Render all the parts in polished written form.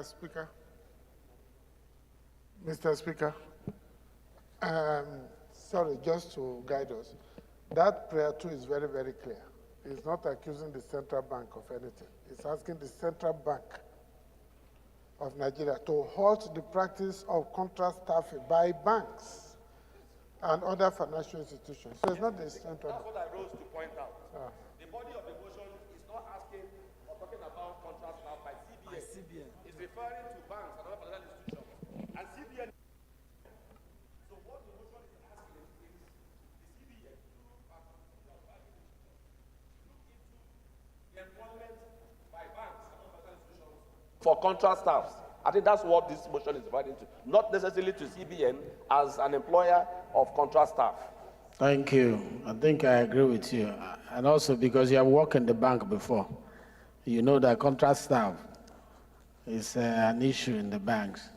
Speaker. Mr. Speaker, sorry, just to guide us, that prayer 2 is very, very clear. It's not accusing the central bank of anything. It's asking the central bank of Nigeria to halt the practice of contract staffing by banks and other financial institutions. So it's not the central bank. That's what I rose to point out. The body of the motion is not asking or talking about contract staff by CBN. It's referring to banks and other financial institutions. And CBN. So what the motion is asking is the CBN to look into the employment by banks and other financial institutions for contract staffs. I think that's what this motion is referring to, not necessarily to CBN as an employer of contract staff. Thank you. I think I agree with you. And also because you have worked in the bank before, you know that contract staff is an issue in the banks.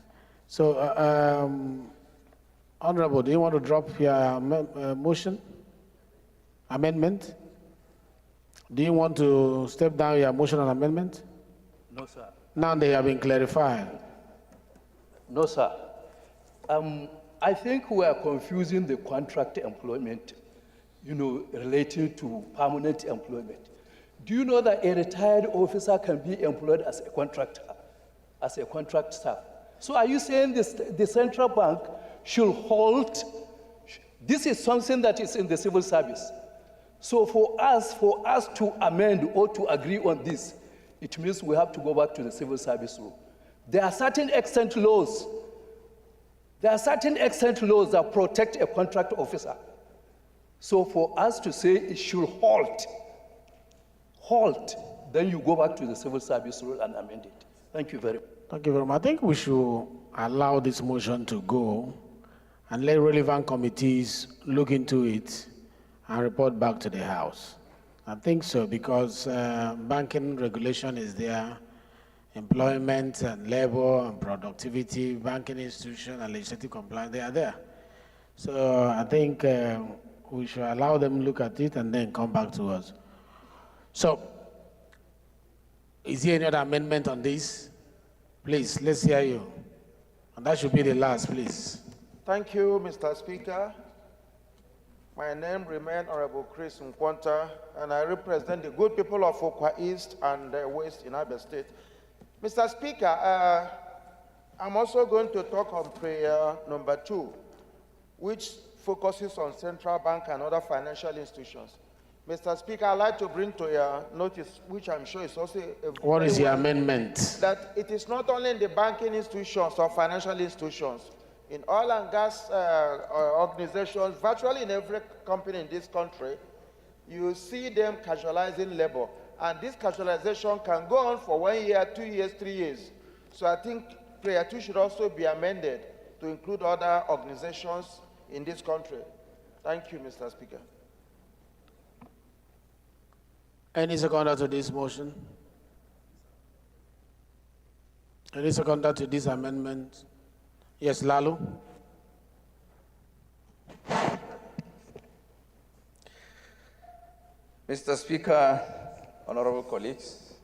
So, Honorable, do you want to drop your motion? Amendment? Do you want to step down your motion on amendment? No, sir. Now they have been clarified. No, sir. I think we are confusing the contract employment, relating to permanent employment. Do you know that a retired officer can be employed as a contractor, as a contract staff? So are you saying the central bank should halt? This is something that is in the civil service. So for us to amend or to agree on this, it means we have to go back to the civil service rule. There are certain extent laws. That protect a contract officer. So for us to say it should halt, then you go back to the civil service rule and amend it. Thank you very much. Thank you very much. I think we should allow this motion to go and let relevant committees look into it and report back to the House. I think so, because banking regulation is there, employment and labor and productivity, banking institution and legislative compliance, they are there. So I think we should allow them look at it and then come back to us. So, is there any other amendment on this? Please, let's hear you. And that should be the last, please. Thank you, Mr. Speaker. My name remains Honorable Chris Nkwanta, and I represent the good people of Okwa East and West in Abia State. Mr. Speaker, I'm also going to talk on prayer number 2, which focuses on central bank and other financial institutions. Mr. Speaker, I'd like to bring to your notice, which I'm sure is also a what is your amendment? That it is not only in the banking institutions or financial institutions, in oil and gas organizations, virtually in every company in this country, you see them casualizing labor. And this casualization can go on for 1 year, 2 years, 3 years. So I think prayer 2 should also be amended to include other organizations in this country. Thank you, Mr. Speaker. Any seconder to this motion? Any seconder to this amendment? Yes, Lalu. Mr. Speaker, honorable colleagues,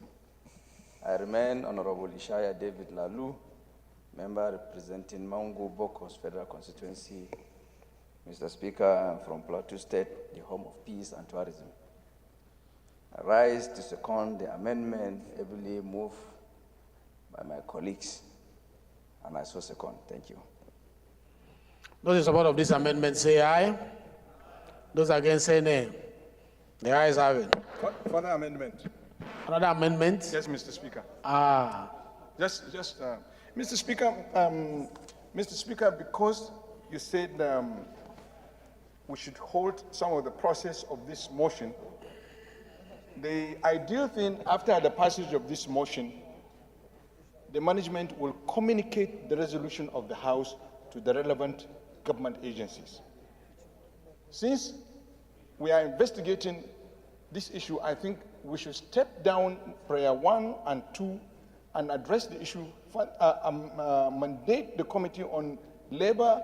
I remain Honorable Ishaya David Lalu, member representing Maungu Bokos Federal Constituency. Mr. Speaker, I'm from Plateau State, the home of peace and tourism. I rise to second the amendment heavily moved by my colleagues, and I so second. Thank you. Those in support of this amendment say aye. Those against say nay. The ayes have it. Further amendment. Another amendment? Yes, Mr. Speaker. Mr. Speaker, because you said we should hold some of the process of this motion, the ideal thing after the passage of this motion, the management will communicate the resolution of the House to the relevant government agencies. Since we are investigating this issue, I think we should step down prayer 1 and 2 and address the issue, mandate the Committee on Labor,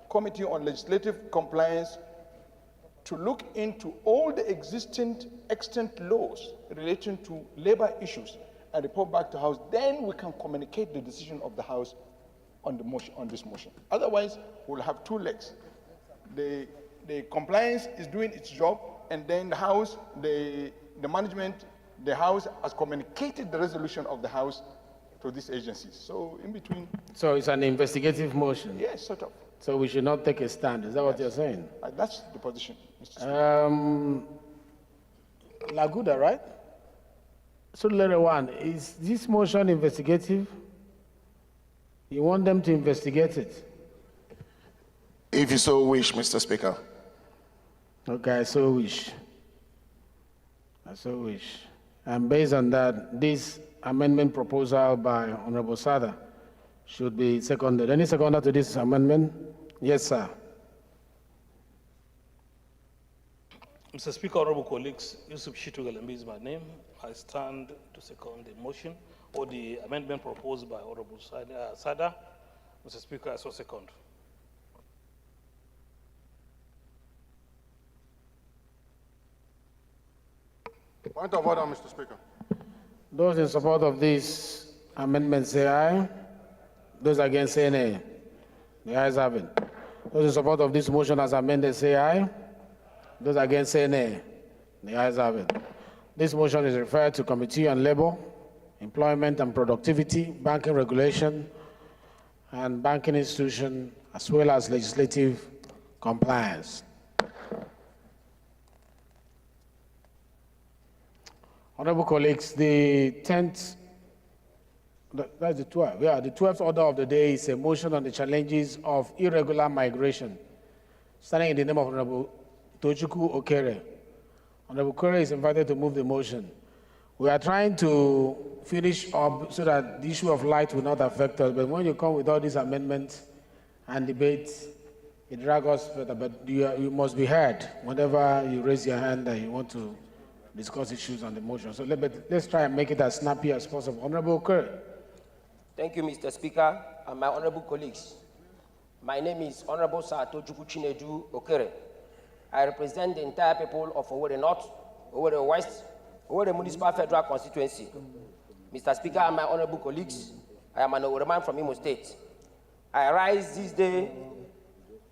Committee on Legislative Compliance to look into all the existing extant laws relating to labor issues and report back to House, then we can communicate the decision of the House on the motion, on this motion. Otherwise, we'll have two legs. The compliance is doing its job, and then the House, the management, the House has communicated the resolution of the House to these agencies. So in between. So it's an investigative motion. Yes, sort of. So we should not take a stand. Is that what you're saying? That's the position, Mr. Speaker. Laguda, right? So letter one, is this motion investigative? You want them to investigate it? If you so wish, Mr. Speaker. Okay, I so wish. I so wish. And based on that, this amendment proposal by Honorable Sada should be seconded. Any seconder to this amendment? Yes, sir. Mr. Speaker, honorable colleagues, Yusuf Shitugalambi is my name. I stand to second the motion or the amendment proposed by Honorable Sada. Mr. Speaker, I so second. Point of order, Mr. Speaker. Those in support of this amendment say aye. Those against say nay. The ayes have it. Those in support of this motion as amended say aye. Those against say nay. The ayes have it. This motion is referred to Committee on Labor, Employment and Productivity, Banking Regulation, and Banking Institution, as well as Legislative Compliance. Honorable colleagues, the 10th, that's the 12th, yeah, the 12th order of the day is a motion on the challenges of irregular migration. Standing in the name of Honorable Tochukwu Okere. Honorable Okere is invited to move the motion. We are trying to finish up so that the issue of light will not affect us, but when you come with all these amendments and debates, it drags us further, but you must be heard whenever you raise your hand and you want to discuss issues on the motion. So let's try and make it as snappy as possible. Honorable Okere. Thank you, Mr. Speaker, and my honorable colleagues. My name is Honorable Sir Tochukwu Chinedu Okere. I represent the entire people of Owerri North, Owerri West, Owerri Municipal Federal Constituency. Mr. Speaker and my honorable colleagues, I am an Owerri man from Imo State. I rise this day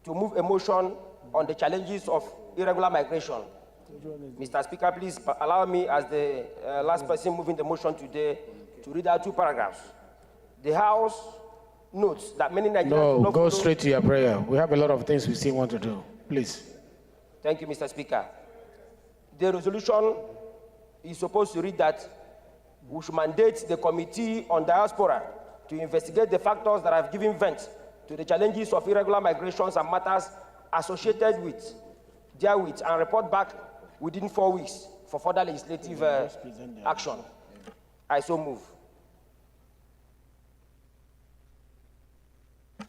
to move a motion on the challenges of irregular migration. Mr. Speaker, please allow me, as the last person moving the motion today, to read out two paragraphs. The House notes that many Nigerians... No, go straight to your prayer. We have a lot of things we still want to do. Please. Thank you, Mr. Speaker. The resolution is supposed to read that we should mandate the Committee on Diaspora to investigate the factors that have given vent to the challenges of irregular migrations and matters associated with therewith, and report back within 4 weeks for further legislative action. I so move.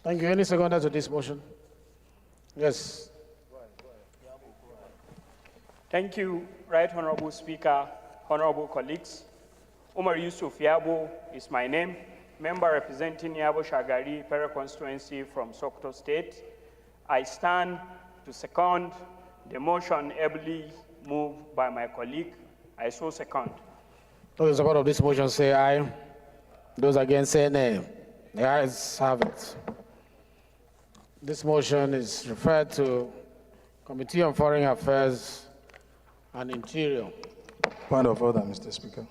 Thank you. Any seconder to this motion? Yes. Thank you, Right Honorable Speaker, honorable colleagues. Umar Yusuf Yabo is my name, member representing Yabo Shagari Pere constituency from Sokoto State. I stand to second the motion ably moved by my colleague. I so second. Those in support of this motion say aye. Those against say nay. The ayes have it. This motion is referred to Committee on Foreign Affairs and Interior. Point of order, Mr. Speaker.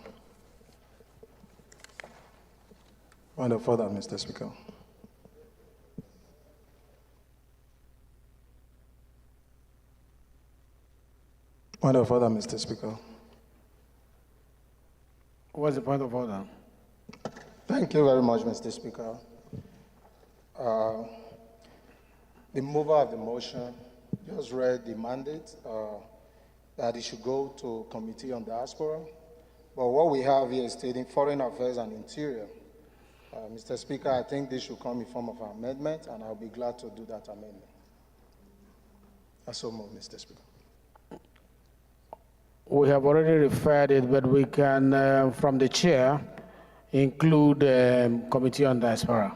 Point of order, Mr. Speaker. Point of order, Mr. Speaker. What's the point of order? Thank you very much, Mr. Speaker. The mover of the motion just read the mandate that it should go to Committee on Diaspora. But what we have here is stating Foreign Affairs and Interior. Mr. Speaker, I think this should come in form of an amendment, and I'll be glad to do that amendment. I so move, Mr. Speaker. We have already referred it, but we can, from the chair, include Committee on Diaspora.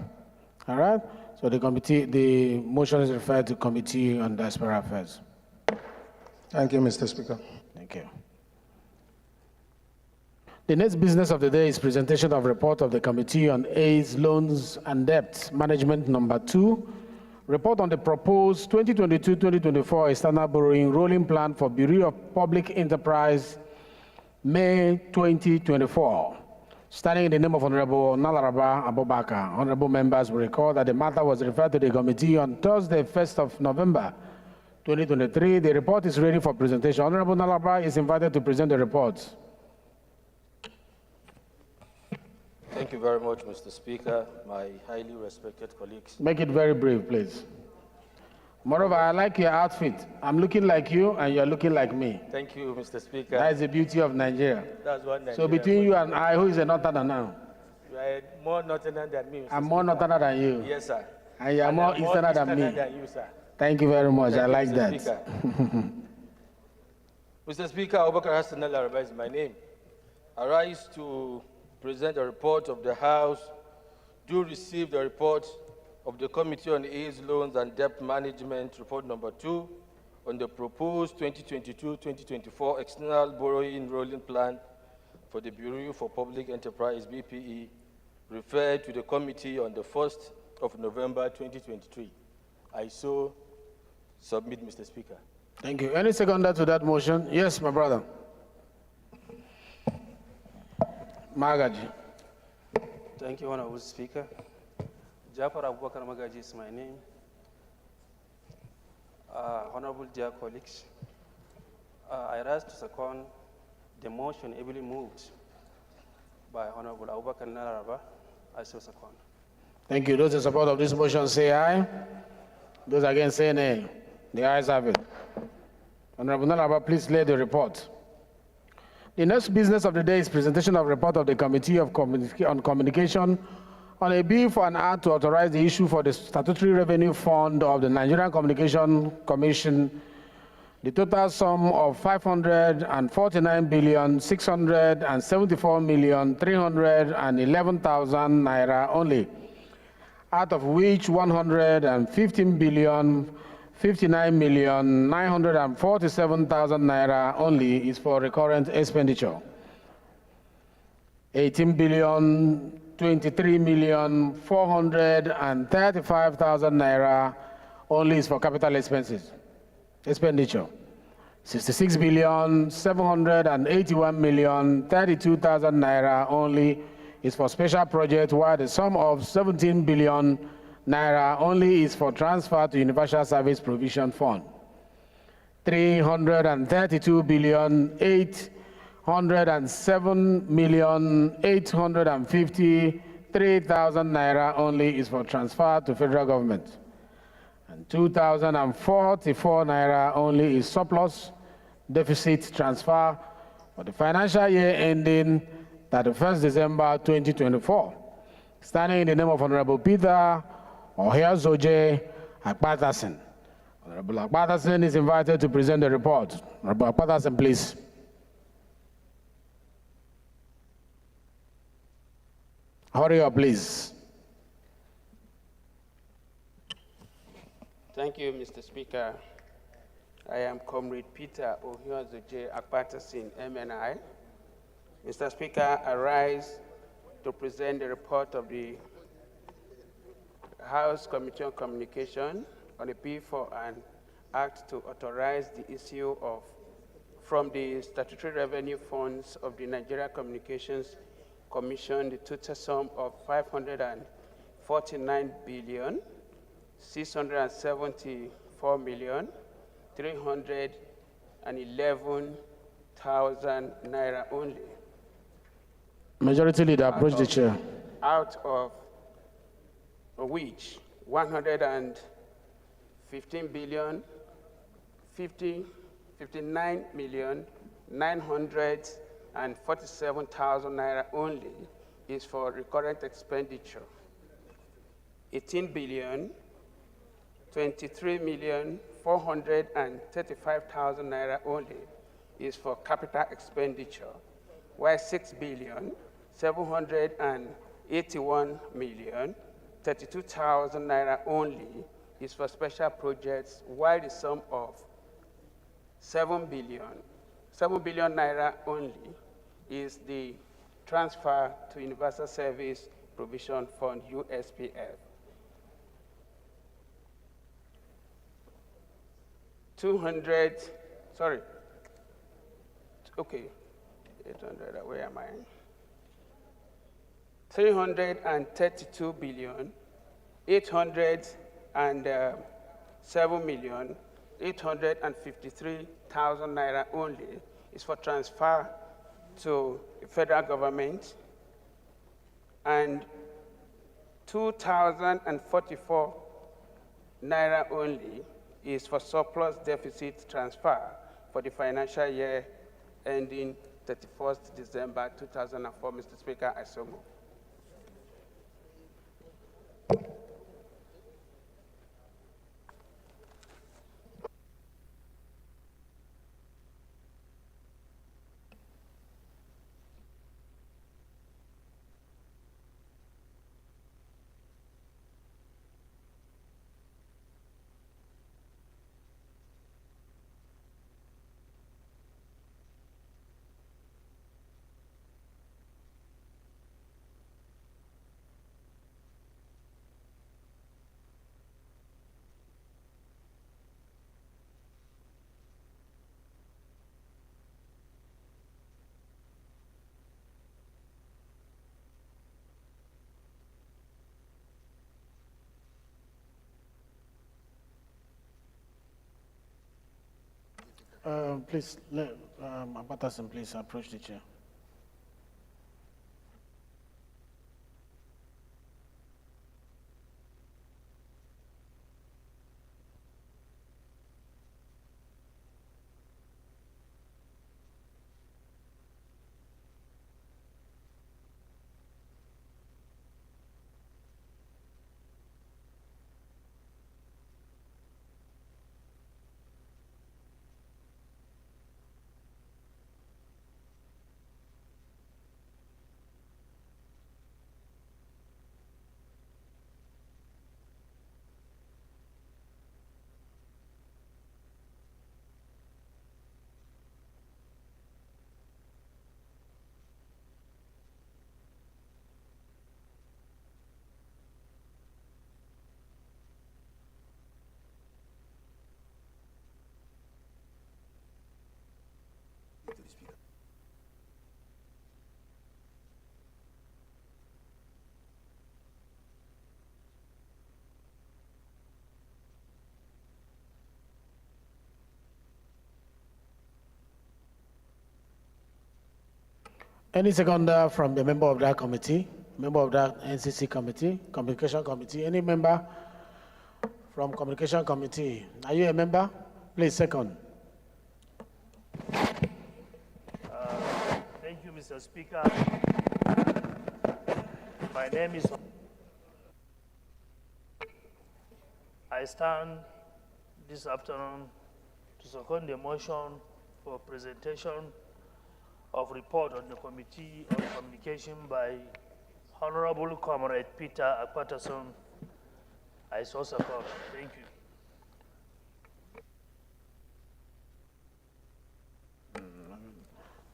All right? So the motion is referred to Committee on Diaspora Affairs. Thank you, Mr. Speaker. Thank you. The next business of the day is presentation of report of the Committee on AIDS, Loans and Debt Management number 2. Report on the proposed 2022-2024 external borrowing rolling plan for Bureau of Public Enterprise, May 2024. Standing in the name of Honorable Nalaraba Abubakar, honorable members will recall that the matter was referred to the committee on Thursday, 1st of November, 2023. The report is ready for presentation. Honorable Nalaraba is invited to present the report. Thank you very much, Mr. Speaker, my highly respected colleagues. Make it very brief, please. Moreover, I like your outfit. I'm looking like you, and you're looking like me. Thank you, Mr. Speaker. That is the beauty of Nigeria. That's what Nigeria. So between you and I, who is a northerner now? You are more northerner than me, Mr. I'm more northerner than you. Yes, sir. And you're more easterner than me. Than you, sir. Thank you very much. Thank I you, like Mr. that. Speaker. Mr. Speaker, Abubakar Hassan Al-Araba is my name. I rise to present a report of the House. Do receive the report of the Committee on AIDS, Loans and Debt Management, report number 2, on the proposed 2022-2024 external borrowing rolling plan for the Bureau for Public Enterprise, BPE, referred to the committee on the 1st of November 2023. I so submit, Mr. Speaker. Thank you. Any seconder to that motion? Yes, my brother. Magaji. Thank you, Honorable Speaker. Jafar Abubakar Magaji is my name. Honorable dear colleagues, I rise to second the motion ably moved by Honorable Abubakar Nalaraba. I so second. Thank you. Those in support of this motion say aye. Those against say nay. The ayes have it. Honorable Nalaraba, please lay the report. The next business of the day is presentation of report of the Committee on Communication on a bill for an act to authorize the issue for the statutory revenue fund of the Nigerian Communication Commission, the total sum of 549,674,311,000 naira only, out of which 115,059,947,000 naira only is for recurrent expenditure. 18,023,435,000 naira only is for capital expenditure. 66,781,032,000 naira only is for special projects, while the sum of 17 billion naira only is for transfer to Universal Service Provision Fund. 332,807,853,000 naira only is for transfer to federal government. And 2,044 naira only is surplus deficit transfer for the financial year ending 31st December 2024. Standing in the name of Honorable Peter Ohia-Zoje Akpatasin. Honorable Akpatasin is invited to present the report. Honorable Akpatasin, please. Hurry up, please. Thank you, Mr. Speaker. I am Comrade Peter Ohia-Zoje Akpatasin, MNI. Mr. Speaker, I rise to present the report of the House Committee on Communication on a bill for an act to authorize the issue of, from the statutory revenue funds of the Nigeria Communications Commission, the total sum of 549,474,311,000 naira only. Majority Leader, approach the chair. Out of which 59,947,000 naira only is for recurrent expenditure. 18,023,435,000 naira only is for capital expenditure, while 6,781,032,000 naira only is for special projects, while the sum of 7 billion naira only is the transfer to Universal Service Provision Fund, USPF. 800, where am I? 332 billion, 807,853,000 naira only is for transfer to the federal government, and 2,044 naira only is for surplus deficit transfer for the financial year ending 31st December 2004. Mr. Speaker, I so move. Please, Patterson, please approach the chair. Any seconder from the member of that committee, member of that NCC committee, communication committee, any member from communication committee? Are you a member? Please, second. Thank you, Mr. Speaker. My name is... I stand this afternoon to second the motion for presentation of report on the Committee on Communication by Honorable Comrade Peter Patterson. I so support. Thank you.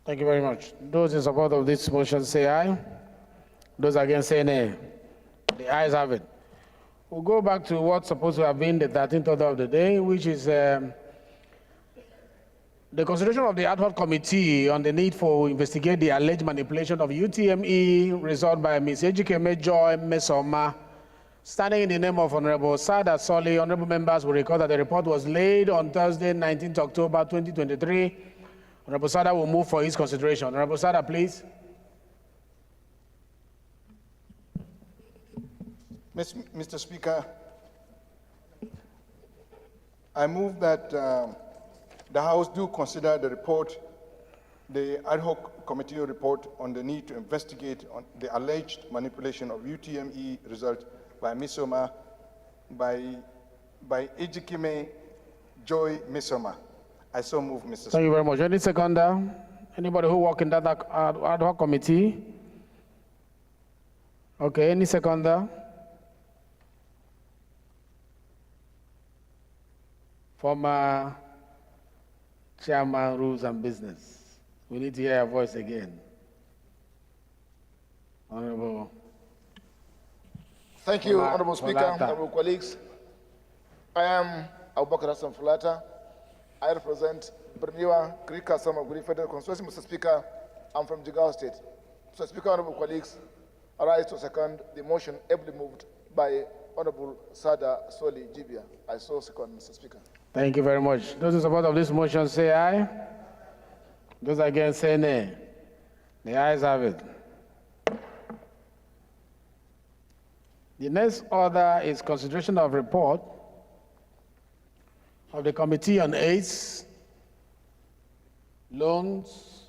Thank you very much. Those in support of this motion say aye. Those against say nay. The ayes have it. We'll go back to what's supposed to have been the 13th order of the day, which is the consideration of the ad hoc committee on the need for investigate the alleged manipulation of UTME resolved by Ms. Ejikeme Joy Mesoma. Standing in the name of Honorable Sada Soli, honorable members will recall that the report was laid on Thursday, 19th October 2023. Honorable Sada will move for his consideration. Honorable Sada, please. Mr. Speaker, I move that the House do consider the report, the ad hoc committee report on the need to investigate on the alleged manipulation of UTME result by Misoma by Ejikeme Joy Misoma. I so move, Mr. Speaker. Thank you very much. Any seconder? Anybody who work in that ad hoc committee? Okay, any seconder? Former Chairman, Rules and Business. We need to hear your voice again. Honorable. Thank you, Fola- Honorable Speaker, Folata. honorable colleagues. I am Abubakar Hassan Fulata. I represent Berniwa, Krika, Samaguri Federal Constituency. Mr. Speaker, I'm from Jigawa State. Mr. Speaker, honorable colleagues, I rise to second the motion ably moved by Honorable Sada Soli Jibia. I so second, Mr. Speaker. Thank you very much. Those in support of this motion say aye. Those against say nay. The ayes have it. The next order is consideration of report of the Committee on AIDS, Loans,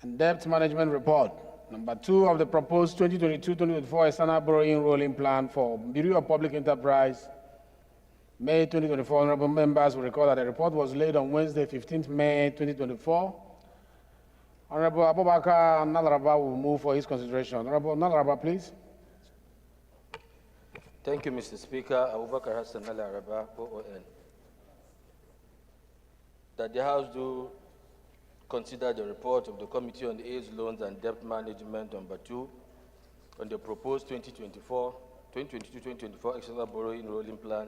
and Debt Management Report. Number 2 of the proposed 2022-2024 external borrowing rolling plan for Bureau of Public Enterprise, May 2024. Honorable members will recall that the report was laid on Wednesday, 15th May 2024. Honorable Abubakar Nalaraba will move for his consideration. Honorable Nalaraba, please. Thank you, Mr. Speaker. Abubakar Hassan Nalaraba, OON. That the House do consider the report of the Committee on AIDS, Loans and Debt Management number 2 on the proposed 2022-2024 external borrowing rolling plan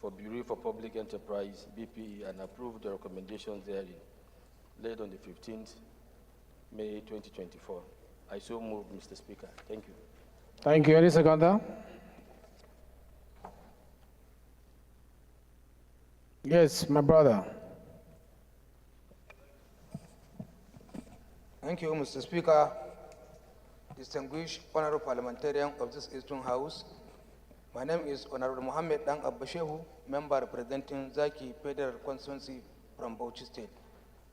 for Bureau for Public Enterprise, BPE, and approve the recommendations therein, laid on the 15th May 2024. I so move, Mr. Speaker. Thank you. Thank you. Any seconder? Yes, my brother. Thank you, Mr. Speaker. Distinguished Honorable Parliamentarian of this Eastern House, my name is Honorable Mohammed Dang Abbashehu, member representing Zaki Federal Constituency from Bauchi State.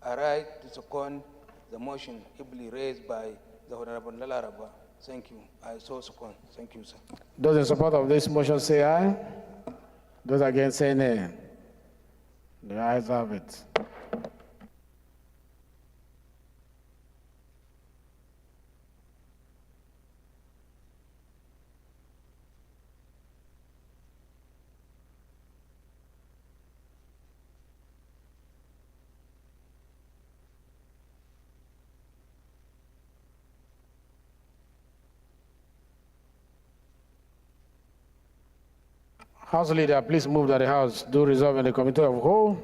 I rise to second the motion ably raised by the Honorable Nalaraba. Thank you. I so second. Thank you, sir. Those in support of this motion say aye. Those against say nay. The ayes have it. House Leader, please move that the House do resolve in the Committee of Whole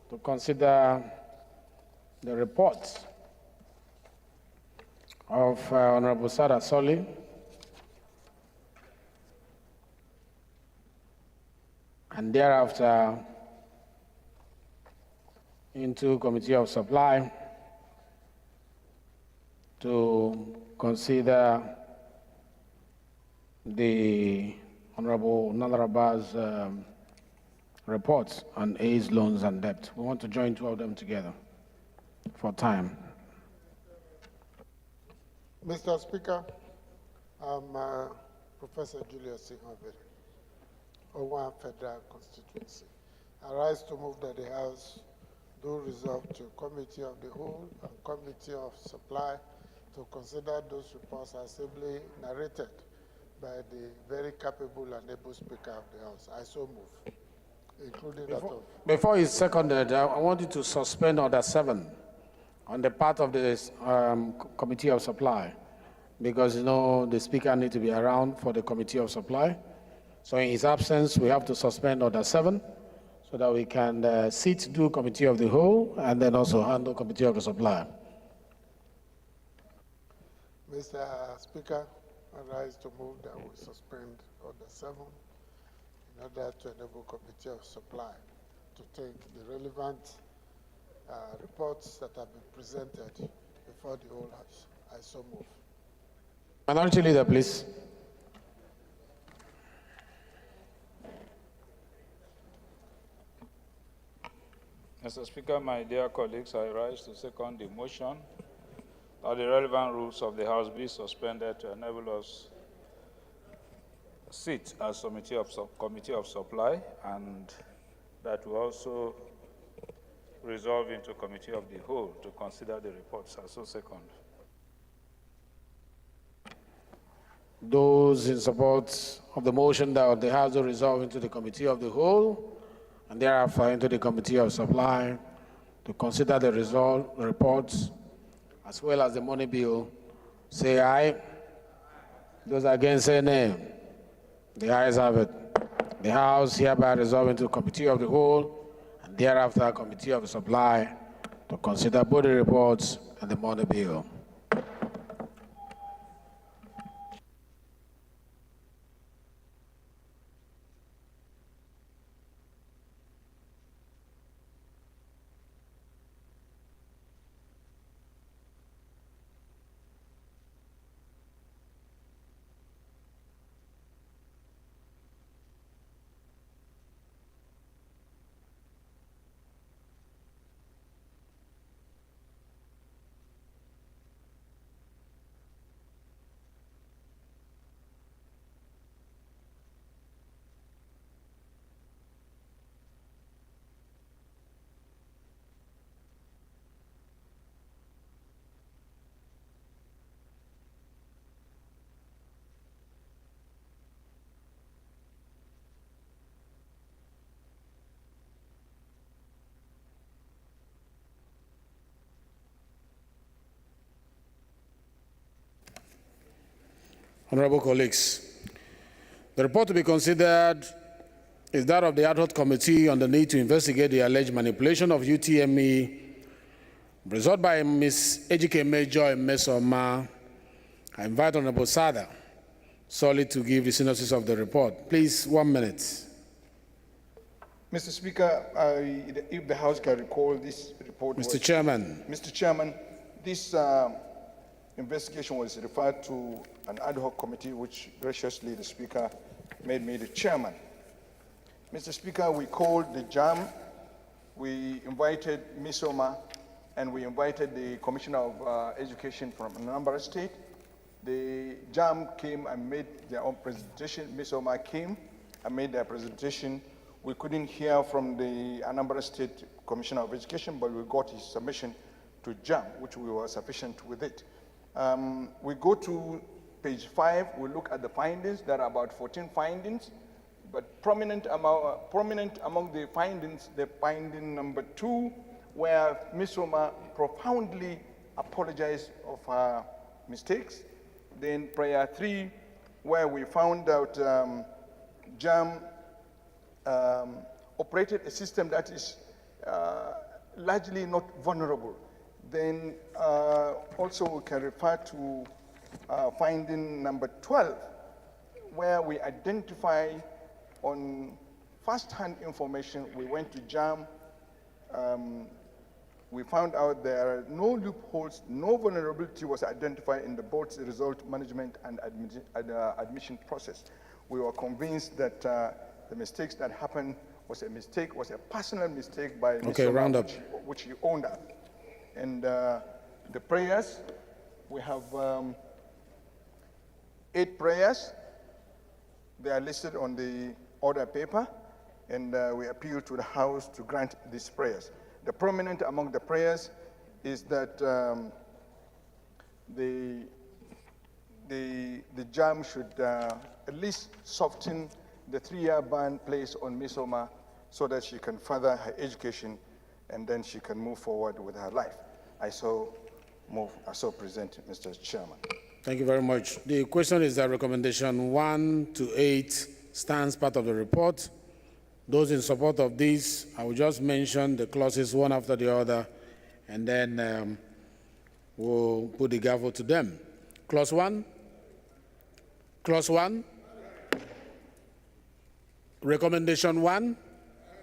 to consider the report of Honorable Sada Soli and thereafter into Committee of Supply to consider the Honorable Nalaraba's reports on AIDS, loans, and debt. We want to join two of them together for time. Mr. Speaker, I'm Professor Julius Singhoveri, Owan Federal Constituency. I rise to move that the House do resolve to Committee of the Whole and Committee of Supply to consider those reports as ably narrated by the very capable and able Speaker of the House. I so move, including that of... Before it's seconded, I want you to suspend Order 7 on the part of the Committee of Supply, because, you know, the Speaker needs to be around for the Committee of Supply. So in his absence, we have to suspend Order 7 so that we can sit, do Committee of the Whole, and then also handle Committee of the Supply. Mr. Speaker, I rise to move that we suspend Order 7 in order to enable Committee of Supply to take the relevant reports that have been presented before the whole House. I so move. Minority Leader, please. Mr. Speaker, my dear colleagues, I rise to second the motion that the relevant rules of the House be suspended to enable us sit as Committee of Supply, and that we also resolve into Committee of the Whole to consider the reports. I so second. Those in support of the motion that the House will resolve into the Committee of the Whole and thereafter into the Committee of Supply to consider the reports as well as the money bill, say aye. Those against, say nay. The ayes have it. The House hereby resolve into Committee of the Whole and thereafter Committee of Supply to consider both the reports and the money bill. Honorable colleagues, the report to be considered is that of the ad hoc committee on the need to investigate the alleged manipulation of UTME resolved by Ms. Ejike Major and Mesoma. I invite Honorable Sada solely to give the synopsis of the report. Please, 1 minute. Mr. Speaker, if the House can recall, this report Mr. Chairman. Mr. Chairman, this investigation was referred to an ad hoc committee, which graciously the Speaker made me the chairman. Mr. Speaker, we called the JAM, we invited Ms. Oma, and we invited the Commissioner of Education from Anambra State. The JAM came and made their own presentation. Ms. Oma came and made their presentation. We couldn't hear from the Anambra State Commissioner of Education, but we got his submission to JAM, which we were sufficient with it. We go to page 5, we look at the findings. There are about 14 findings, but prominent among the findings, the finding number 2, where Ms. Oma profoundly apologized of her mistakes. Then prayer 3, where we found out JAM operated a system that is largely not vulnerable. Then also we can refer to finding number 12, where we identify on first-hand information. We went to JAM. We found out there are no loopholes, no vulnerability was identified in the board's result management and admission process. We were convinced that the mistakes that happened was a personal mistake by Okay, round up. which he owned up. And the prayers, we have 8 prayers. They are listed on the order paper, and we appeal to the House to grant these prayers. The prominent among the prayers is that the JAM should at least soften the 3-year ban placed on Ms. Oma so that she can further her education and then she can move forward with her life. I so present, Mr. Chairman. Thank you very much. The question is that recommendation 1 to 8 stands part of the report. Those in support of this, I will just mention the clauses one after the other, and then we'll put the gavel to them. Clause 1. Clause 1. Recommendation 1,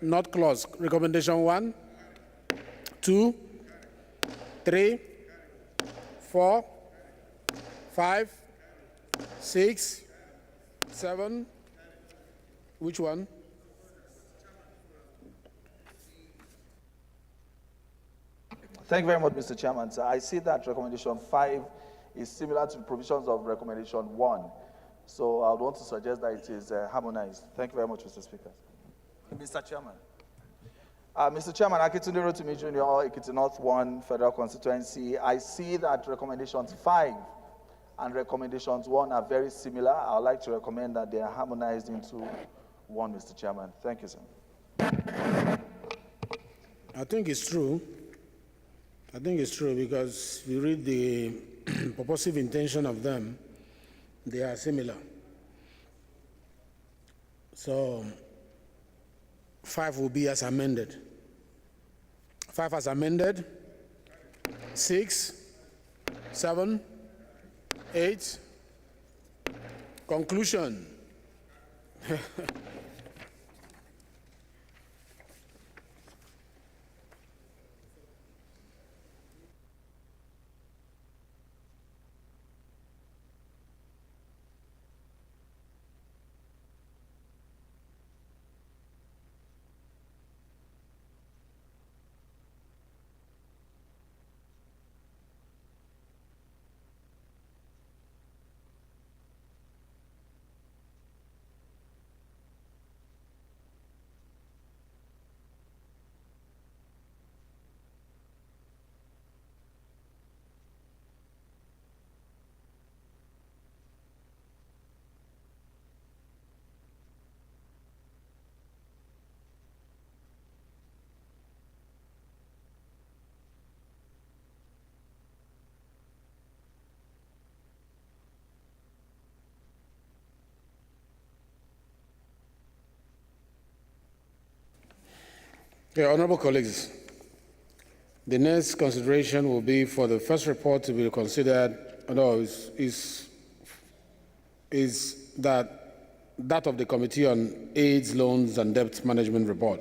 not clause. Recommendation 1, 2, 3, 4, 5, 6, 7. Which one? Thank you very much, Mr. Chairman. So I see that recommendation 5 is similar to the provisions of recommendation 1. So I would want to suggest that it is harmonized. Thank you very much, Mr. Speaker. Mr. Chairman. Mr. Chairman, Akitunde Rotimi Jr., Ekiti North 1 Federal Constituency. I see that recommendations 5 and recommendations 1 are very similar. I would like to recommend that they are harmonized into one, Mr. Chairman. Thank you, sir. I think it's true. I think it's true because if you read the purposive intention of them, they are similar. So 5 will be as amended. 5 as amended, 6, 7, 8, conclusion. Okay, honorable colleagues, the next consideration will be for the first report to be considered, is that of the Committee on AIDS, Loans and Debt Management Report.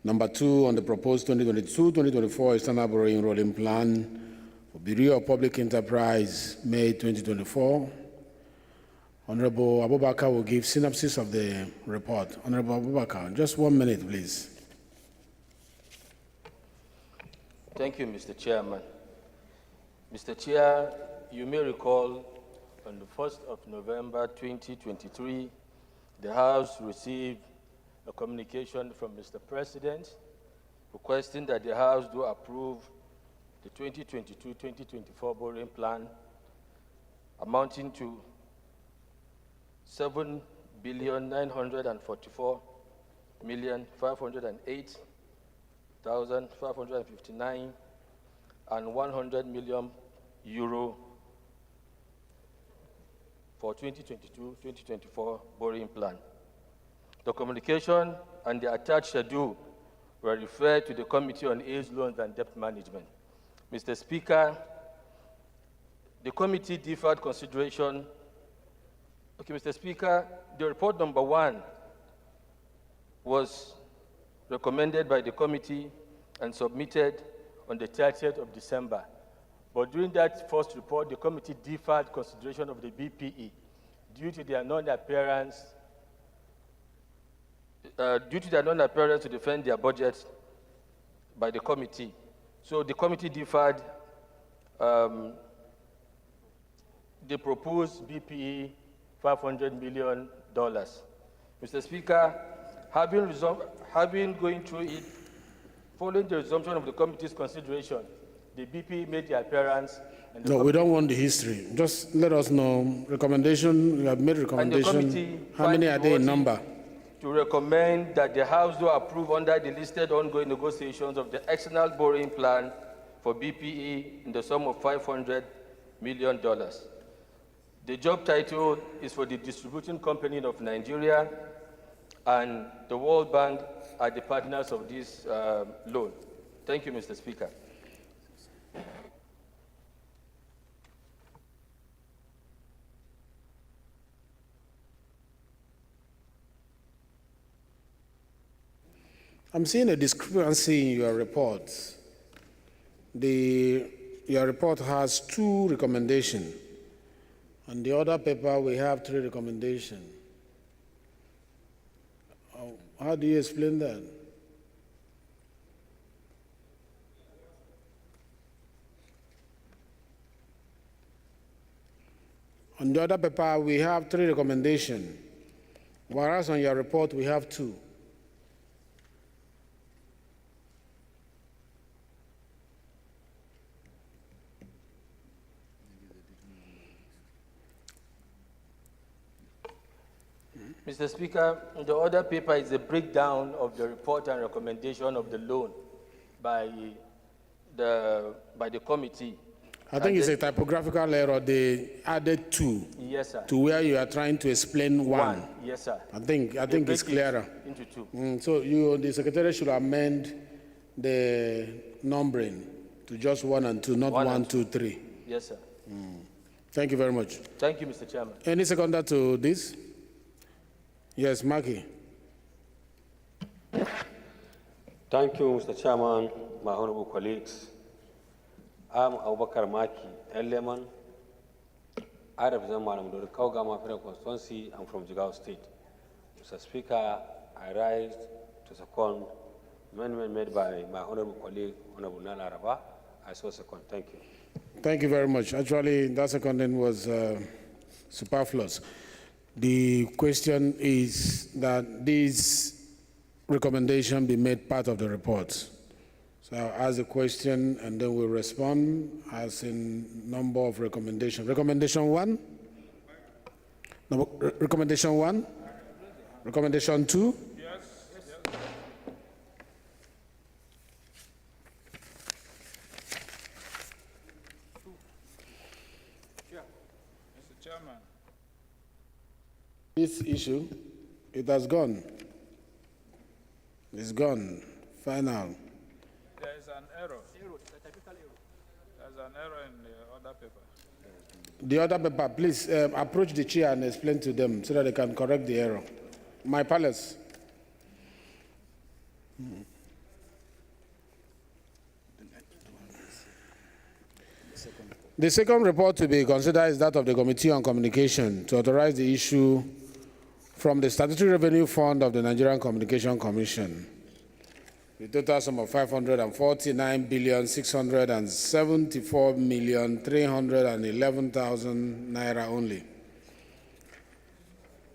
Number 2 on the proposed 2022-2024 external borrowing rolling plan for Bureau of Public Enterprise, May 2024. Honorable Abubakar will give synopsis of the report. Honorable Abubakar, just 1 minute, please. Thank you, Mr. Chairman. Mr. Chair, you may recall on the 1st of November 2023, the House received a communication from Mr. President requesting that the House do approve the 2022-2024 borrowing plan amounting to $7,944,508,559 and 100 million euro for 2022-2024 borrowing plan. The communication and the attached schedule were referred to the Committee on AIDS, Loans and Debt Management. Mr. Speaker, the committee deferred consideration. Okay, Mr. Speaker, the report number 1 was recommended by the committee and submitted on the 30th of December. But during that first report, the committee deferred consideration of the BPE due to their non-appearance to defend their budget by the committee. So the committee deferred the proposed BPE $500 million. Mr. Speaker, having going through it, following the resumption of the committee's consideration, the BPE made the appearance. And No, we don't want the history. Just let us know. Recommendation, you have made recommendation. How many are they in number? To recommend that the House do approve under the listed ongoing negotiations of the external borrowing plan for BPE in the sum of $500 million. The job title is for the Distributing Company of Nigeria, and the World Bank are the partners of this loan. Thank you, Mr. Speaker. I'm seeing a discrepancy in your report. Your report has 2 recommendations. On the other paper, we have 3 recommendations. How do you explain that? On the other paper, we have 3 recommendations, whereas on your report, we have 2. Mr. Speaker, the other paper is a breakdown of the report and recommendation of the loan by by the committee. I think it's a typographical error. They added two. Yes, sir. To where you are trying to explain one. Yes, sir. I think it's clearer. Into two. So the secretary should amend the numbering to just 1 and 2, not 1, 2, 3. Yes, sir. Thank you very much. Thank you, Mr. Chairman. Any seconder to this? Yes, Maki. Thank you, Mr. Chairman, my honorable colleagues. I'm Abubakar Maki, Eleman. I represent Madam Dori Kaugama Federal Constituency. I'm from Jigawa State. Mr. Speaker, I rise to second amendment made by my honorable colleague, Honorable Nala Araba. I so second. Thank you. Thank you very much. Actually, that seconding was superfluous. The question is that this recommendation be made part of the report. So I'll ask the question and then we'll respond as in number of recommendations. Recommendation 1? No, recommendation 1? Recommendation 2? Yes. Mr. Chairman. This issue, it has gone. It's gone. Final. There is an error. There's an error in the other paper. The other paper, please approach the chair and explain to them so that they can correct the error. My palace. The second report to be considered is that of the Committee on Communication to authorize the issue from the Statutory Revenue Fund of the Nigerian Communication Commission. The total sum of 549,674,311,000 naira only.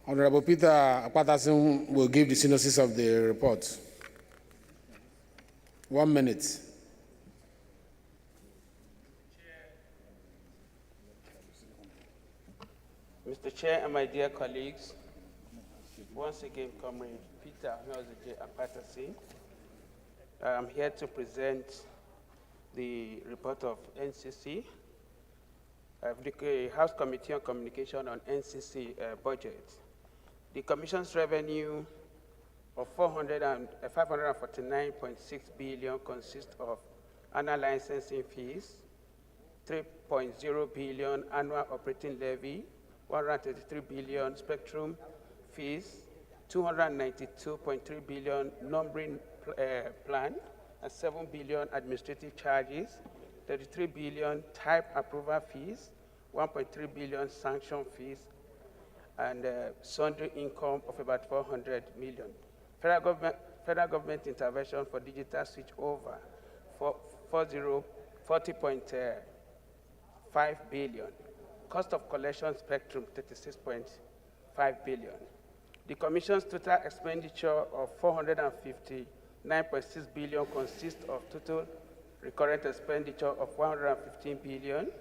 Honorable Peter Patterson will give the synopsis of the report. 1 minute. Mr. Chair and my dear colleagues, once again, Comrade Peter Patterson. I'm here to present the report of NCC, the House Committee on Communication on NCC budget. The Commission's revenue of 549.6 billion consists of annual licensing fees, 3.0 billion annual operating levy, 133 billion spectrum fees, 292.3 billion numbering plan, and 7 billion administrative charges, 33 billion type approval fees, 1.3 billion sanction fees, and sundry income of about 400 million. Federal government intervention for digital switch over for 40.5 billion. Cost of collection spectrum, 36.5 billion. The Commission's total expenditure of 459.6 billion consists of total recurrent expenditure of 115 billion.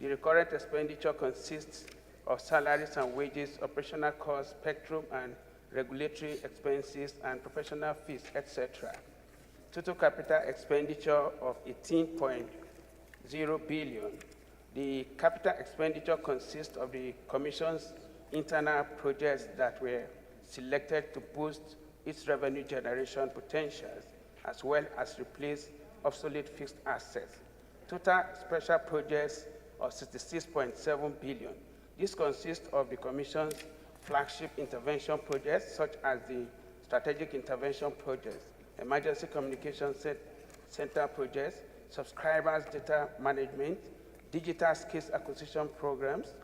The recurrent expenditure consists of salaries and wages, operational costs, spectrum and regulatory expenses, and professional fees, etc. Total capital expenditure of 18.0 billion. The capital expenditure consists of the Commission's internal projects that were selected to boost its revenue generation potentials, as well as replace obsolete fixed assets. Total special projects of 66.7 billion. This consists of the Commission's flagship intervention projects, such as the Strategic Intervention Projects, Emergency Communication Center projects, subscribers data management, digital skills acquisition programs,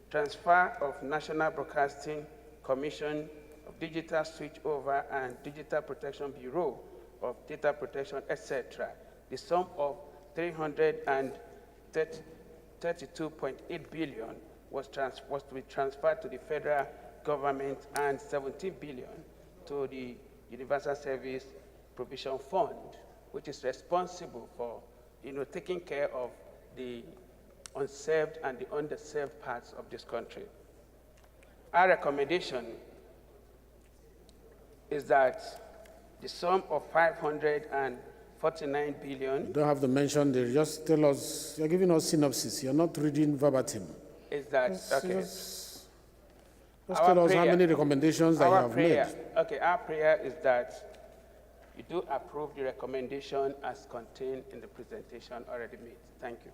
transfer of National Broadcasting Commission of Digital Switchover and Digital Protection Bureau of Data Protection, etc. The sum of 332.8 billion was to be transferred to the federal government and 17 billion to the Universal Service Provision Fund, which is responsible for taking care of the unserved and the underserved parts of this country. Our recommendation is that the sum of 49 billion. You don't have to mention the, just tell us, you're giving us synopsis. You're not reading verbatim. Is that, okay. Just tell us how many recommendations that you have made. Okay, our prayer is that you do approve the recommendation as contained in the presentation already made. Thank you.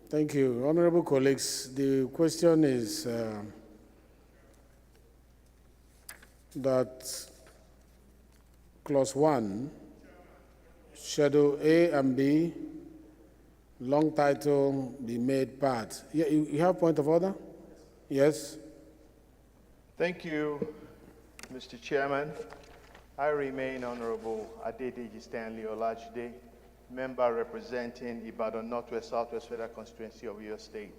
Thank you. Honorable colleagues, the question is that Clause 1, Schedule A and B, long title be made part. You have point of order? Yes. Thank you, Mr. Chairman. I remain Honorable Adedeji Stanley Olajide, member representing Ibadan Northwest Southwest Federal Constituency of your state.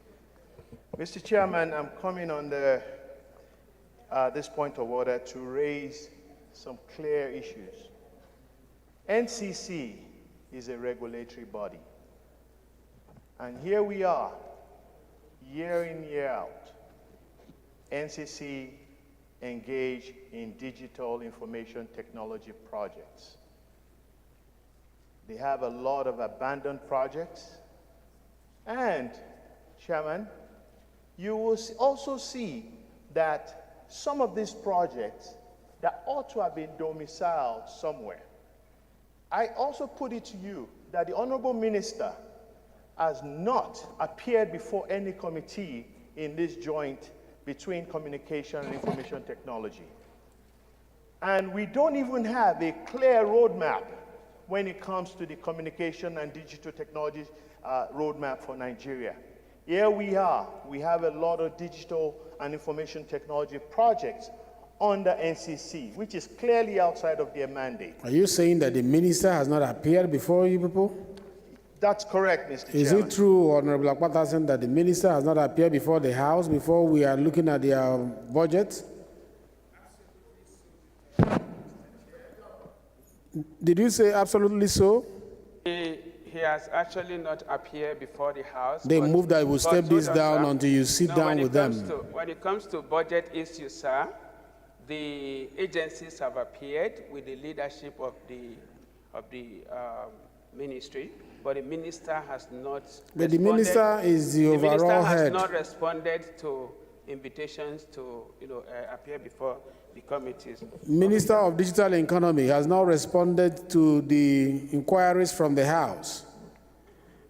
Mr. Chairman, I'm coming on this point of order to raise some clear issues. NCC is a regulatory body. And here we are, year in, year out. NCC engaged in digital information technology projects. They have a lot of abandoned projects. And, Chairman, you will also see that some of these projects that ought to have been domiciled somewhere. I also put it to you that the Honorable Minister has not appeared before any committee in this joint between communication and information technology. And we don't even have a clear roadmap when it comes to the communication and digital technology roadmap for Nigeria. Here we are, we have a lot of digital and information technology projects under NCC, which is clearly outside of their mandate. Are you saying that the minister has not appeared before you people? That's correct, Mr. Is Chairman. it true, Honorable Akpatasen, that the minister has not appeared before the House before we are looking at their budget? Did you say absolutely so? He has actually not appeared before the House. They moved that we'll step this down until you sit down with them. When it comes to budget issues, sir, the agencies have appeared with the leadership of the ministry, but the minister has not But the minister is the overall head. The minister has not responded to invitations to appear before the committees. Minister of Digital Economy has not responded to the inquiries from the House.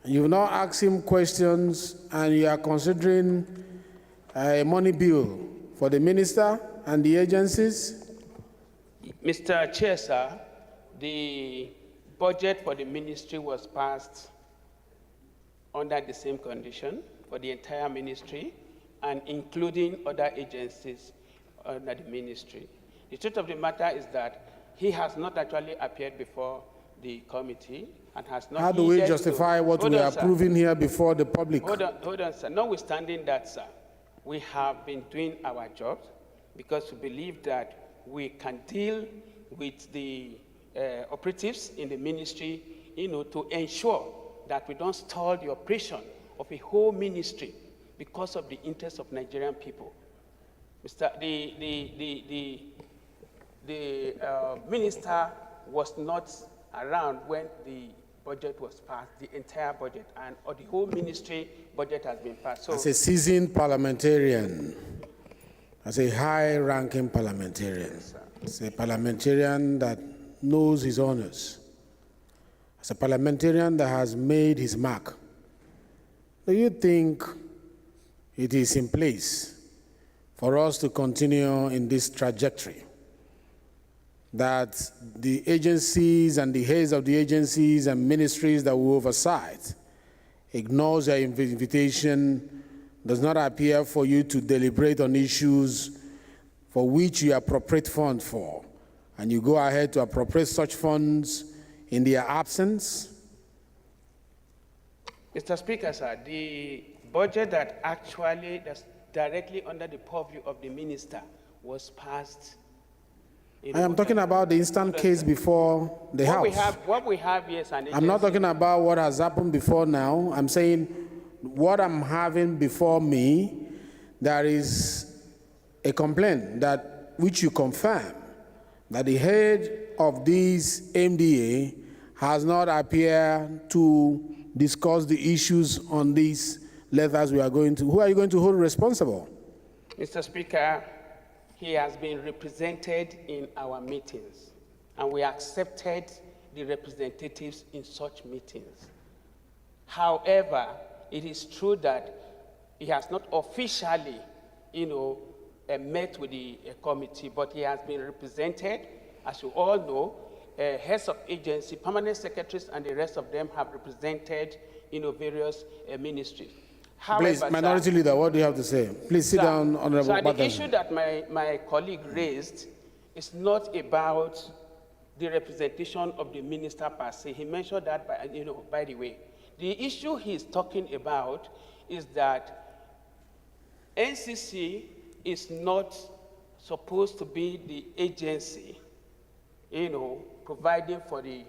You've not asked him questions, and you are considering a money bill for the minister and the agencies? Mr. Chair, sir, the budget for the ministry was passed under the same condition for the entire ministry and including other agencies under the ministry. The truth of the matter is that he has not actually appeared before the committee and has not. How do we justify what we are proving here before the public? Hold on, sir. Notwithstanding that, sir, we have been doing our jobs because we believe that we can deal with the operatives in the ministry, to ensure that we don't stall the operation of a whole ministry because of the interests of Nigerian people. The minister was not around when the budget was passed, the entire budget, or the whole ministry budget has been passed. So, as a seasoned parliamentarian, as a high-ranking parliamentarian, yes, as a parliamentarian that knows his honors, as a parliamentarian that has made his mark, do you think it is in place for us to continue in this trajectory, that the agencies and the heads of the agencies and ministries that we oversight ignores your invitation, does not appear for you to deliberate on issues for which you appropriate funds for, and you go ahead to appropriate such funds in their absence? Mr. Speaker, sir, the budget that's directly under the purview of the minister was passed. I am talking about the instant case before the House. What we have here is an agency. I'm not talking about what has happened before now. I'm saying what I'm having before me, there is a complaint which you confirm that the head of this MDA has not appeared to discuss the issues on these letters we are going to. Who are you going to hold responsible? Mr. Speaker, he has been represented in our meetings, and we accepted the representatives in such meetings. However, it is true that he has not officially, met with the committee, but he has been represented. As you all know, heads of agency, permanent secretaries, and the rest of them have represented, various ministries. However, Please, Minority Leader, what do you have to say? Please sit down, Honorable So the Batten. issue that my colleague raised is not about the representation of the minister per se. He mentioned that, by the way. The issue he's talking about is that NCC is not supposed to be the agency, providing for the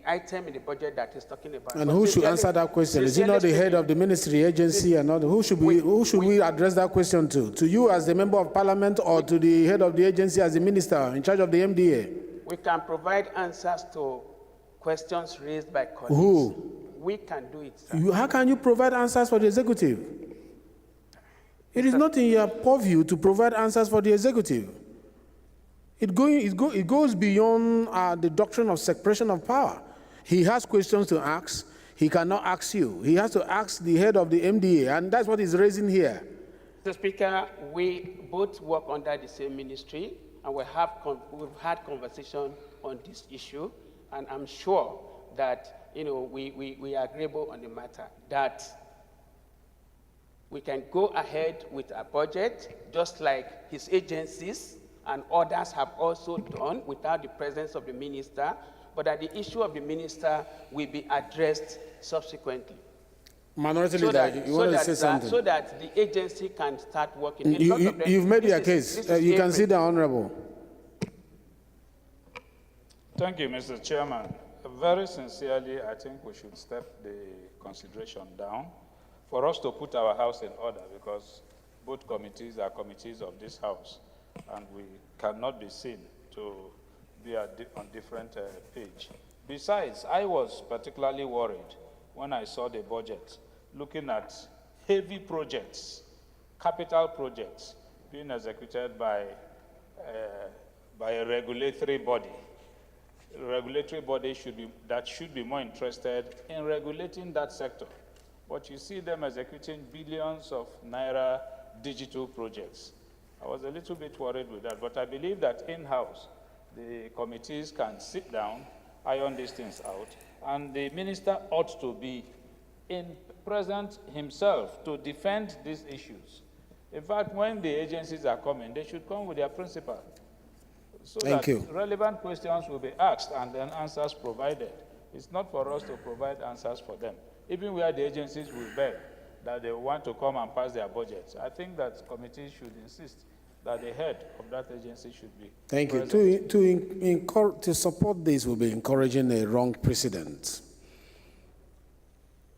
item in the budget that he's talking about. And who should answer that question? Is it not the head of the ministry, agency, and not? Who should we address that question to? To you as the member of parliament, or to the head of the agency as the minister in charge of the MDA? We can provide answers to questions raised by colleagues. Who? We can do it, sir. How can you provide answers for the executive? It is not in your purview to provide answers for the executive. It goes beyond the doctrine of separation of power. He has questions to ask. He cannot ask you. He has to ask the head of the MDA, and that's what he's raising here. Mr. Speaker, we both work under the same ministry, and we've had conversation on this issue, and I'm sure that we are agreeable on the matter, that we can go ahead with a budget just like his agencies and others have also done without the presence of the minister, but that the issue of the minister will be addressed subsequently. Minority Leader, you want to say something? So that the agency can start working. You've made your case. You can sit down, Honorable. Thank you, Mr. Chairman. Very sincerely, I think we should step the consideration down for us to put our house in order, because both committees are committees of this house, and we cannot be seen to be on different page. Besides, I was particularly worried when I saw the budget, looking at heavy projects, capital projects, being executed by a regulatory body. A regulatory body should be more interested in regulating that sector. But you see them executing billions of naira digital projects. I was a little bit worried with that, but I believe that in-house, the committees can sit down, iron these things out, and the minister ought to be present himself to defend these issues. In fact, when the agencies are coming, they should come with their principal, so that relevant questions will be asked and then answers provided. It's not for us to provide answers for them. Even where the agencies will beg that they want to come and pass their budgets, I think that committees should insist that the head of that agency should be Thank present. you. To support this will be encouraging a wrong precedent.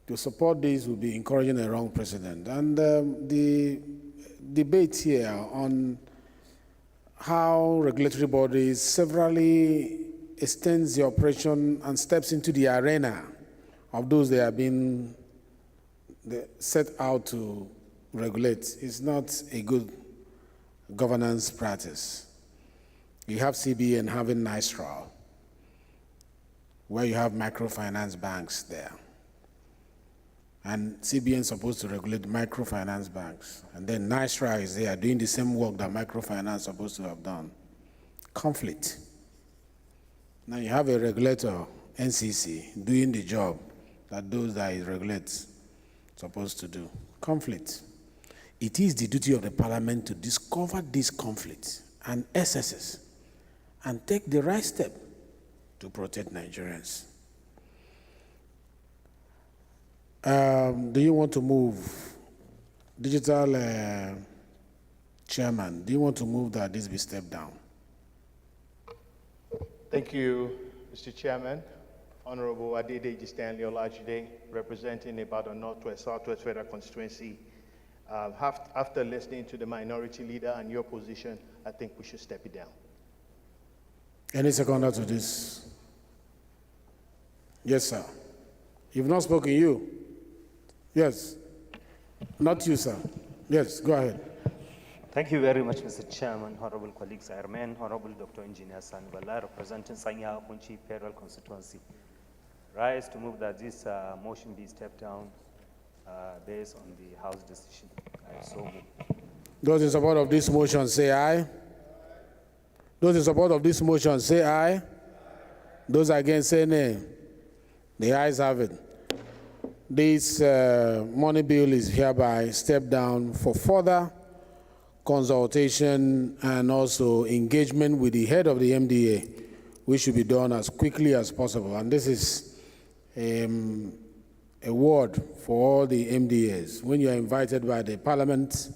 To support this will be encouraging a wrong precedent. And the debate here on how regulatory bodies severally extends the operation and steps into the arena of those they are being set out to regulate is not a good governance practice. You have CBN having NISRA, where you have microfinance banks there. And CBN is supposed to regulate microfinance banks. And then NISRA is there doing the same work that microfinance is supposed to have done. Conflict. Now you have a regulator, NCC, doing the job that those that it regulates supposed to do. Conflict. It is the duty of the parliament to discover these conflicts and excesses and take the right step to protect Nigerians. Do you want to move, digital chairman, do you want to move that this be stepped down? Thank you, Mr. Chairman. Honorable Adedeji Stanley Olajide, representing Ibadan Northwest Southwest Federal Constituency. After listening to the minority leader and your position, I think we should step it down. Any seconder to this? Yes, sir. You've not spoken, you? Yes. Not you, sir. Yes, go ahead. Thank you very much, Mr. Chairman, honorable colleagues. I remain Honorable Dr. Engineer Sanvala, representing Sanya Punchi Federal Constituency. Rise to move that this motion be stepped down based on the House decision. I so move. Those in support of this motion say aye. Those in support of this motion say aye. Those against say nay. The ayes have it. This money bill is hereby stepped down for further consultation and also engagement with the head of the MDA, which should be done as quickly as possible. And this is a word for all the MDAs. When you are invited by the Parliament,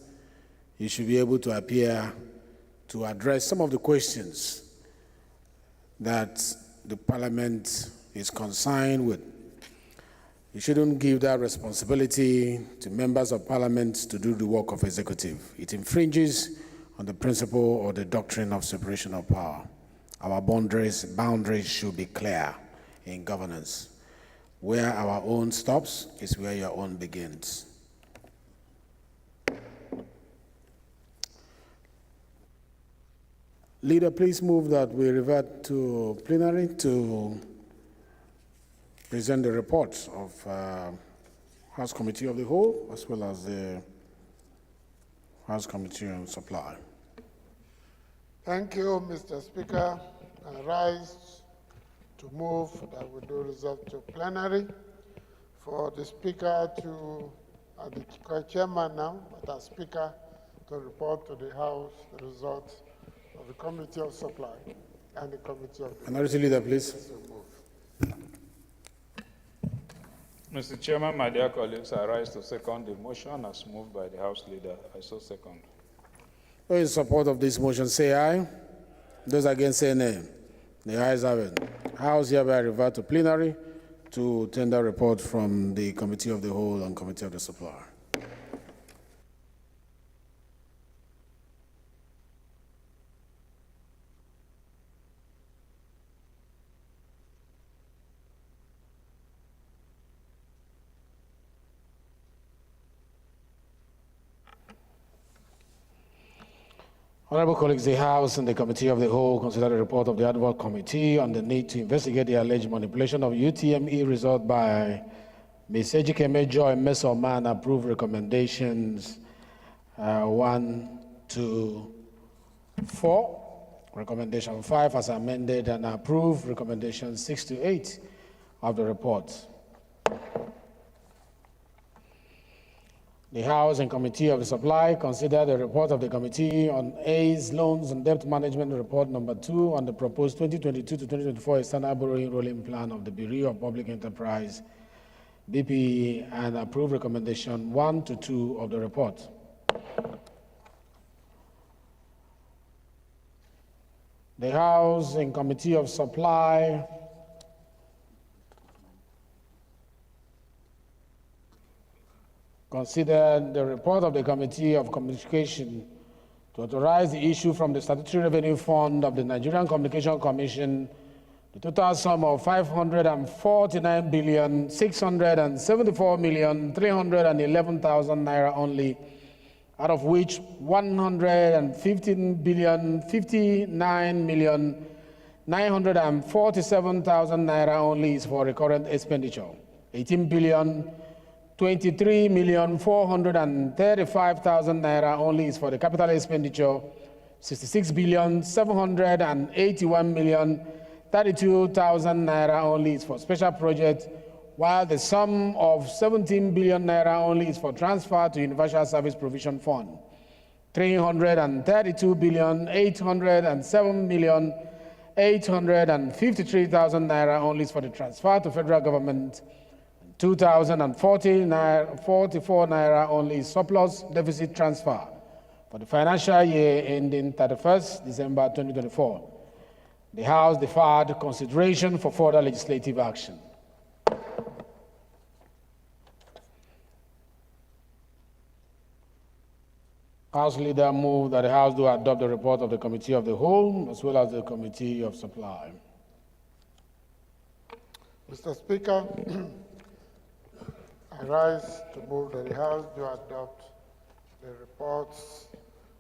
you should be able to appear to address some of the questions that the Parliament is concerned with. You shouldn't give that responsibility to members of Parliament to do the work of executive. It infringes on the principle or the doctrine of separation of power. Our boundaries should be clear in governance. Where our own stops is where your own begins. Leader, please move that we revert to plenary to present the reports of House Committee of the Whole as well as the House Committee on Supply. Thank you, Mr. Speaker. I rise to move that we do resolve to plenary for the Speaker to, the Chairman now, but as Speaker, to report to the House the results of the Committee of Supply and the Committee of the Minority Leader, please. Mr. Chairman, my dear colleagues, I rise to second the motion as moved by the House Leader. I so second. Those in support of this motion say aye. Those against say nay. The ayes have it. House hereby revert to plenary to tender report from the Committee of the Whole and Committee of the Supply. Honorable colleagues, the House and the Committee of the Whole consider the report of the Ad hoc Committee on the need to investigate the alleged manipulation of UTME result by Ms. Ejikeme Joy Mesoma and approve recommendations 1 to 4, recommendation 5 as amended, and approve recommendations 6 to 8 of the report. The House and Committee of the Supply consider the report of the Committee on A's, Loans and Debt Management Report number 2 on the proposed 2022 to 2024 external borrowing rolling plan of the Bureau of Public Enterprise, BPE, and approve recommendation 1 to 2 of the report. The House and Committee of Supply consider the report of the Committee of Communication to authorize the issue from the Statutory Revenue Fund of the Nigerian Communication Commission the total sum of 549,674,311,000 naira only, out of which 115,059,947,000 naira only is for recurrent expenditure, 18,023,435,000 naira only is for the capital expenditure, 66,781,032,000 naira only is for special projects, while the sum of 17 billion naira only is for transfer to Universal Service Provision Fund. 332,807,853,000 naira only is for the transfer to federal government. 2,044 naira only is surplus deficit transfer for the financial year ending 31st December 2024. The House deferred consideration for further legislative action. House Leader move that the House do adopt the report of the Committee of the Whole as well as the Committee of Supply. Mr. Speaker, I rise to move that the House do adopt the reports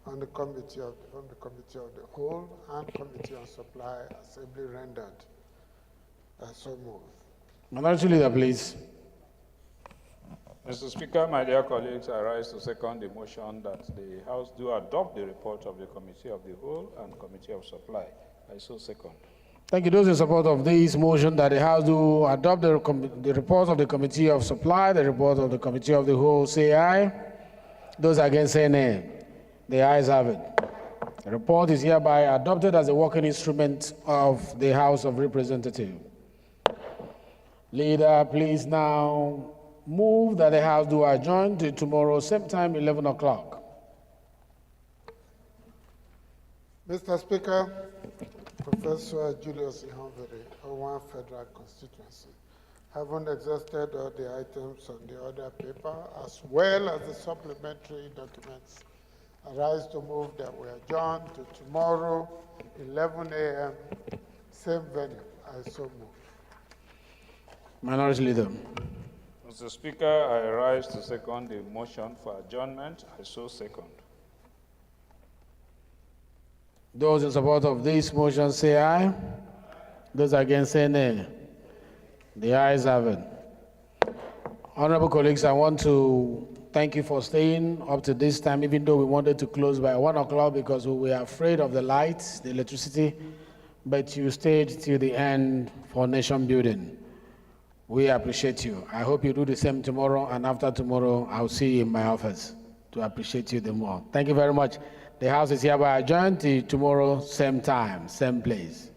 on the Committee of the Whole and Committee on Supply as ably rendered. So moved. Minority Leader, please. Mr. Speaker, my dear colleagues, I rise to second the motion that the House do adopt the report of the Committee of the Whole and Committee of Supply. I so second. Thank you. Those in support of this motion that the House do adopt the report of the Committee of Supply, the report of the Committee of the Whole, say aye. Those against say nay. The ayes have it. The report is hereby adopted as a working instrument of the House of Representatives. Leader, please now move that the House do adjourn to tomorrow, same time, 11 o'clock. Mr. Speaker, Professor Julius Ihonvere, Owan Federal Constituency, having exhausted all the items on the order paper as well as the supplementary documents, I rise to move that we adjourn to tomorrow, 11 a.m., same venue. I so move. Minority Leader. Mr. Speaker, I rise to second the motion for adjournment. I so second. Those in support of this motion say aye. Those against say nay. The ayes have it. Honorable colleagues, I want to thank you for staying up to this time, even though we wanted to close by 1 o'clock because we were afraid of the lights, the electricity, but you stayed till the end for nation building. We appreciate you. I hope you do the same tomorrow, and after tomorrow, I'll see you in my office to appreciate you the more. Thank you very much. The House is hereby adjourned till tomorrow, same time, same place.